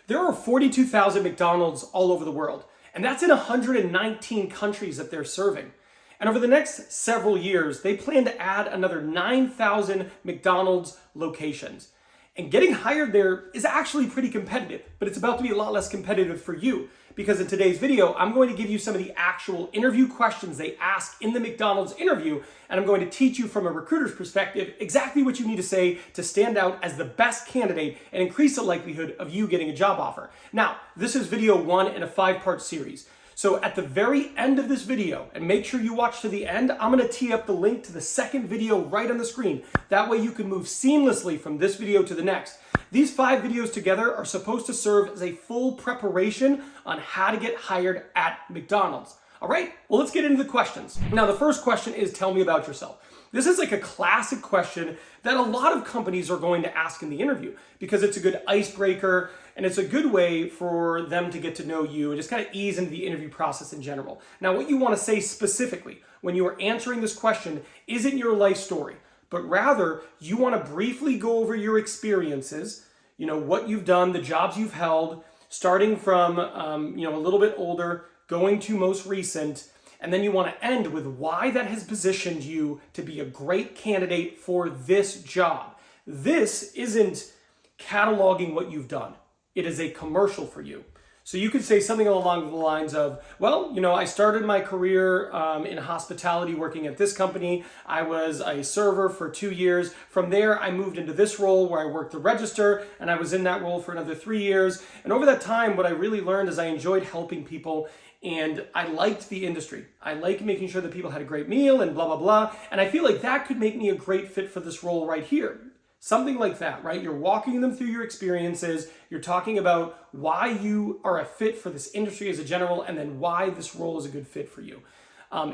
There are 42,000 McDonald's all over the world, and that's in 119 countries that they're serving. And over the next several years, they plan to add another 9,000 McDonald's locations. And getting hired there is actually pretty competitive, but it's about to be a lot less competitive for you, because in today's video, I'm going to give you some of the actual interview questions they ask in the McDonald's interview, and I'm going to teach you from a recruiter's perspective exactly what you need to say to stand out as the best candidate and increase the likelihood of you getting a job offer. Now, this is video 1 in a 5-part series. So at the very end of this video, and make sure you watch to the end, I'm gonna tee up the link to the second video right on the screen. That way you can move seamlessly from this video to the next. These 5 videos together are supposed to serve as a full preparation on how to get hired at McDonald's. All right, well, let's get into the questions. Now, the first question is, tell me about yourself. This is like a classic question that a lot of companies are going to ask in the interview because it's a good icebreaker and it's a good way for them to get to know you and just kind of ease into the interview process in general. Now, what you want to say specifically when you are answering this question isn't your life story, but rather you want to briefly go over your experiences, you know, what you've done, the jobs you've held, starting from, a little bit older, going to most recent, and then you want to end with why that has positioned you to be a great candidate for this job. This isn't cataloging what you've done. It is a commercial for you. So you could say something along the lines of, well, I started my career in hospitality working at this company. I was a server for 2 years. From there, I moved into this role where I worked the register, and I was in that role for another 3 years. And over that time, what I really learned is I enjoyed helping people, and I liked the industry. I liked making sure that people had a great meal and blah, blah, blah. And I feel like that could make me a great fit for this role right here. Something like that, right? You're walking them through your experiences. You're talking about why you are a fit for this industry as a general, and then why this role is a good fit for you.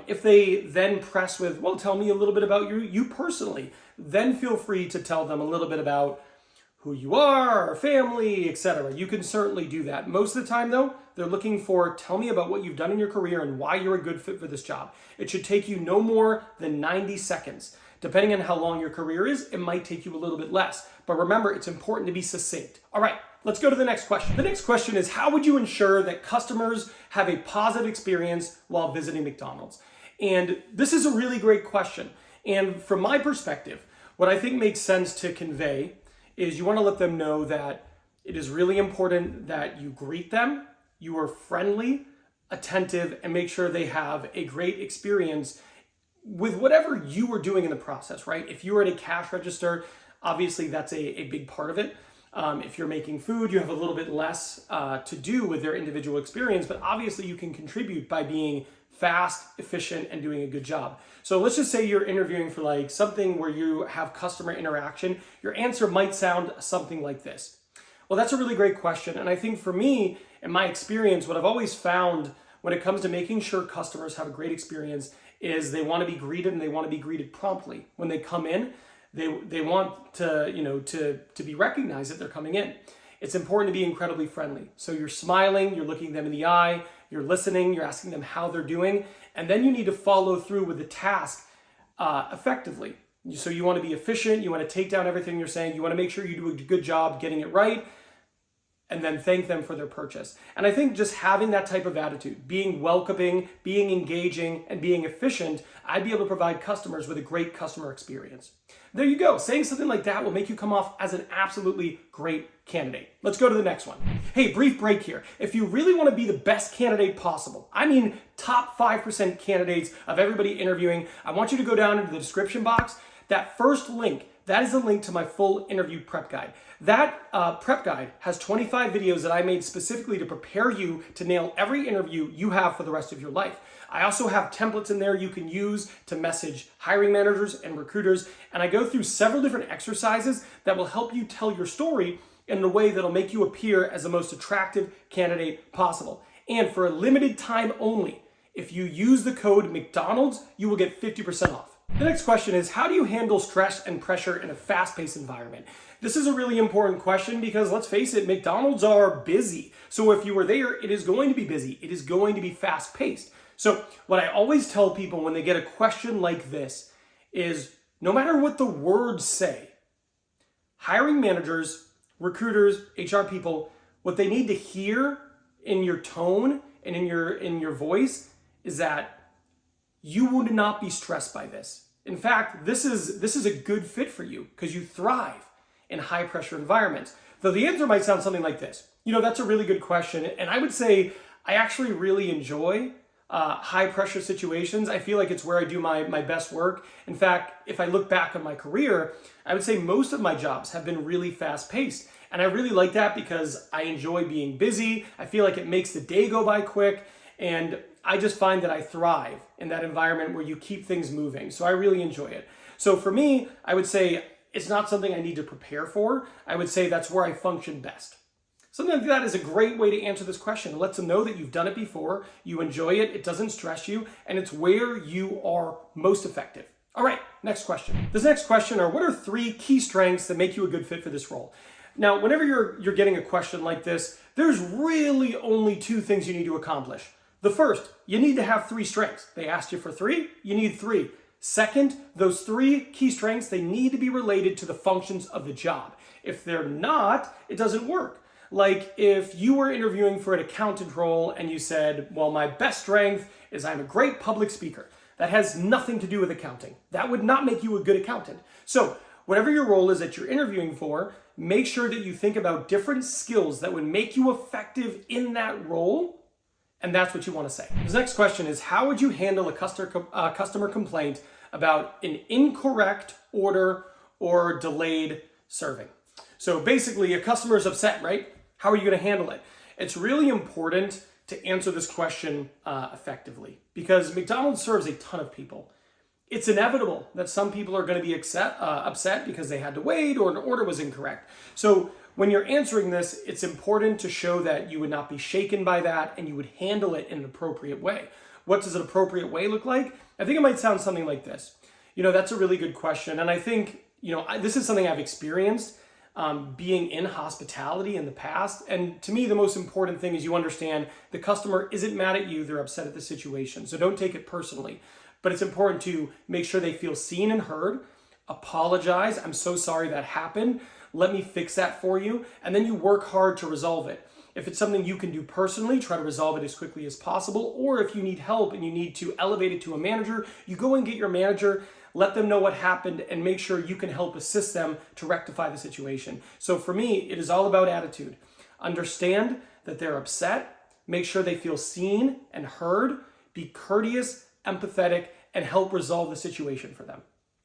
If they then press with, well, tell me a little bit about you personally, then feel free to tell them a little bit about who you are, family, etc. You can certainly do that. Most of the time, though, they're looking for, tell me about what you've done in your career and why you're a good fit for this job. It should take you no more than 90 seconds. Depending on how long your career is, it might take you a little bit less. But remember, it's important to be succinct. All right, let's go to the next question. The next question is, how would you ensure that customers have a positive experience while visiting McDonald's? And this is a really great question. And from my perspective, what I think makes sense to convey is you want to let them know that it is really important that you greet them, you are friendly, attentive, and make sure they have a great experience with whatever you were doing in the process, right? If you were at a cash register, obviously that's a big part of it. If you're making food, you have a little bit less to do with their individual experience, but obviously you can contribute by being fast, efficient, and doing a good job. So let's just say you're interviewing for like something where you have customer interaction. Your answer might sound something like this. Well, that's a really great question. And I think for me, in my experience, what I've always found when it comes to making sure customers have a great experience is they want to be greeted, and they want to be greeted promptly. When they come in, they want to be recognized that they're coming in. It's important to be incredibly friendly. So you're smiling, you're looking them in the eye, you're listening, you're asking them how they're doing, and then you need to follow through with the task effectively. So you want to be efficient, you want to take down everything you're saying, you want to make sure you do a good job getting it right, and then thank them for their purchase. And I think just having that type of attitude, being welcoming, being engaging, and being efficient, I'd be able to provide customers with a great customer experience. There you go. Saying something like that will make you come off as an absolutely great candidate. Let's go to the next one. Hey, brief break here. If you really want to be the best candidate possible, I mean top 5% candidates of everybody interviewing, I want you to go down into the description box. That first link, that is a link to my full interview prep guide. That prep guide has 25 videos that I made specifically to prepare you to nail every interview you have for the rest of your life. I also have templates in there you can use to message hiring managers and recruiters, and I go through several different exercises that will help you tell your story in a way that'll make you appear as the most attractive candidate possible. And for a limited time only, if you use the code McDonald's, you will get 50% off. The next question is, how do you handle stress and pressure in a fast-paced environment? This is a really important question because let's face it, McDonald's are busy. So if you were there, it is going to be busy. It is going to be fast-paced. So what I always tell people when they get a question like this is, no matter what the words say, hiring managers, recruiters, HR people What they need to hear in your tone and in your voice is that you would not be stressed by this. In fact, this is a good fit for you because you thrive in high pressure environments. Though the answer might sound something like this. That's a really good question. And I would say I actually really enjoy high pressure situations. I feel like it's where I do my best work. In fact, if I look back on my career, I would say most of my jobs have been really fast paced. And I really like that because I enjoy being busy. I feel like it makes the day go by quick. And I just find that I thrive in that environment where you keep things moving. So I really enjoy it. So for me, I would say it's not something I need to prepare for. I would say that's where I function best. Something like that is a great way to answer this question. It lets them know that you've done it before, you enjoy it, it doesn't stress you, and it's where you are most effective. All right, next question. This next question are, what are 3 key strengths that make you a good fit for this role? Now, whenever you're getting a question like this, there's really only 2 things you need to accomplish. The first, you need to have 3 strengths. They asked you for 3, you need 3. Second, those 3 key strengths, they need to be related to the functions of the job. If they're not, it doesn't work. Like if you were interviewing for an accountant role and you said, well, my best strength is I'm a great public speaker. That has nothing to do with accounting. That would not make you a good accountant. So whatever your role is that you're interviewing for, make sure that you think about different skills that would make you effective in that role. And that's what you want to say. This next question is, how would you handle a customer complaint about an incorrect order or delayed serving? So basically a customer is upset, right? How are you going to handle it? It's really important to answer this question effectively because McDonald's serves a ton of people. It's inevitable that some people are going to be upset because they had to wait or an order was incorrect. So when you're answering this, it's important to show that you would not be shaken by that and you would handle it in an appropriate way. What does an appropriate way look like? I think it might sound something like this. That's a really good question. And I think, this is something I've experienced being in hospitality in the past. And to me, the most important thing is you understand the customer isn't mad at you. They're upset at the situation. So don't take it personally. But it's important to make sure they feel seen and heard, apologize. I'm so sorry that happened. Let me fix that for you. And then you work hard to resolve it. If it's something you can do personally, try to resolve it as quickly as possible. Or if you need help and you need to elevate it to a manager, you go and get your manager, let them know what happened, and make sure you can help assist them to rectify the situation. So for me, it is all about attitude. Understand that they're upset, make sure they feel seen and heard, be courteous, empathetic, and help resolve the situation for them.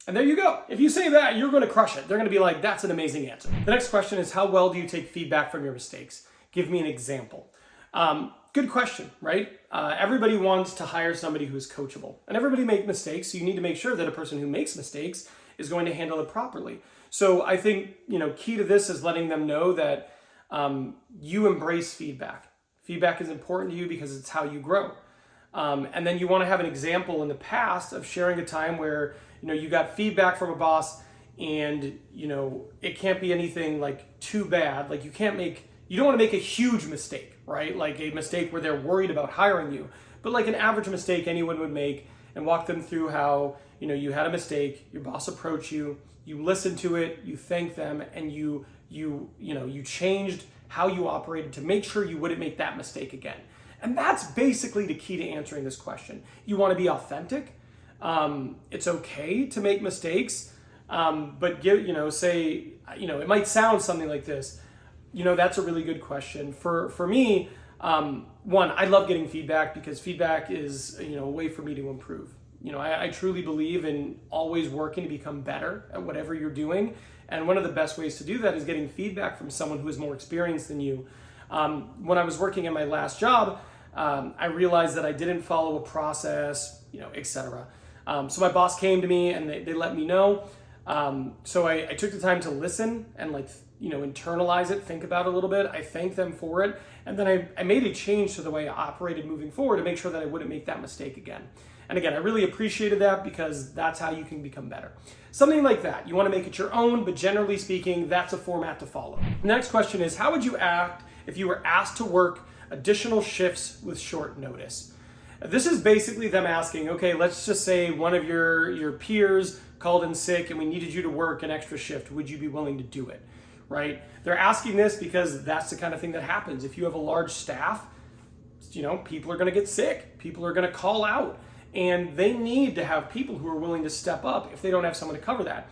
And there you go. If you say that, you're going to crush it. They're going to be like, that's an amazing answer. The next question is, how well do you take feedback from your mistakes? Give me an example. Good question, right? Everybody wants to hire somebody who's coachable. And everybody makes mistakes, so you need to make sure that a person who makes mistakes is going to handle it properly. So I think, key to this is letting them know that you embrace feedback. Feedback is important to you because it's how you grow. And then you want to have an example in the past of sharing a time where, you got feedback from a boss and, it can't be anything like too bad. Like you don't want to make a huge mistake, right? Like a mistake where they're worried about hiring you, but like an average mistake anyone would make, and walk them through how, you had a mistake, your boss approached you, you listened to it, you thanked them, and you changed how you operated to make sure you wouldn't make that mistake again. And that's basically the key to answering this question. You want to be authentic. It's okay to make mistakes, but it might sound something like this. That's a really good question. For me, one, I love getting feedback because feedback is, a way for me to improve. I truly believe in always working to become better at whatever you're doing. And one of the best ways to do that is getting feedback from someone who is more experienced than you. When I was working at my last job, I realized that I didn't follow a process, etc. So my boss came to me and they let me know. So I took the time to listen and internalize it, think about it a little bit. I thanked them for it. And then I made a change to the way I operated moving forward to make sure that I wouldn't make that mistake again. And again, I really appreciated that because that's how you can become better. Something like that. You want to make it your own, but generally speaking, that's a format to follow. The next question is, how would you act if you were asked to work additional shifts with short notice? This is basically them asking, okay, let's just say one of your peers called in sick and we needed you to work an extra shift. Would you be willing to do it? right? They're asking this because that's the kind of thing that happens. If you have a large staff, people are going to get sick. People are going to call out. And they need to have people who are willing to step up if they don't have someone to cover that.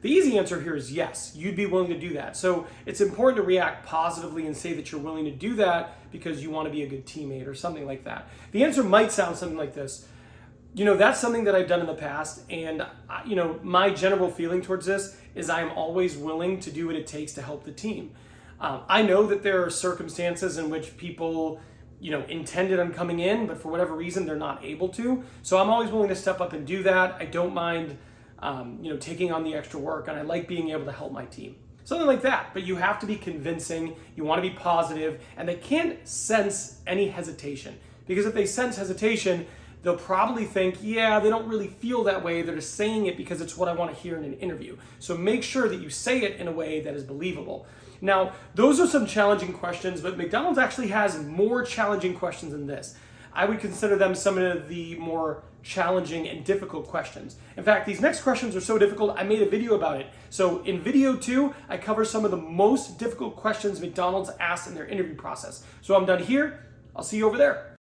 The easy answer here is yes, you'd be willing to do that. So it's important to react positively and say that you're willing to do that because you want to be a good teammate or something like that. The answer might sound something like this. That's something that I've done in the past. And, my general feeling towards this is I'm always willing to do what it takes to help the team. I know that there are circumstances in which people intended on coming in, but for whatever reason, they're not able to. So I'm always willing to step up and do that. I don't mind, taking on the extra work, and I like being able to help my team. Something like that. But you have to be convincing, you want to be positive, and they can't sense any hesitation. Because if they sense hesitation, they'll probably think, yeah, they don't really feel that way. They're just saying it because it's what I want to hear in an interview. So make sure that you say it in a way that is believable. Now, those are some challenging questions, but McDonald's actually has more challenging questions than this. I would consider them some of the more challenging and difficult questions. In fact, these next questions are so difficult, I made a video about it. So in video 2, I cover some of the most difficult questions McDonald's asks in their interview process. So I'm done here. I'll see you over there.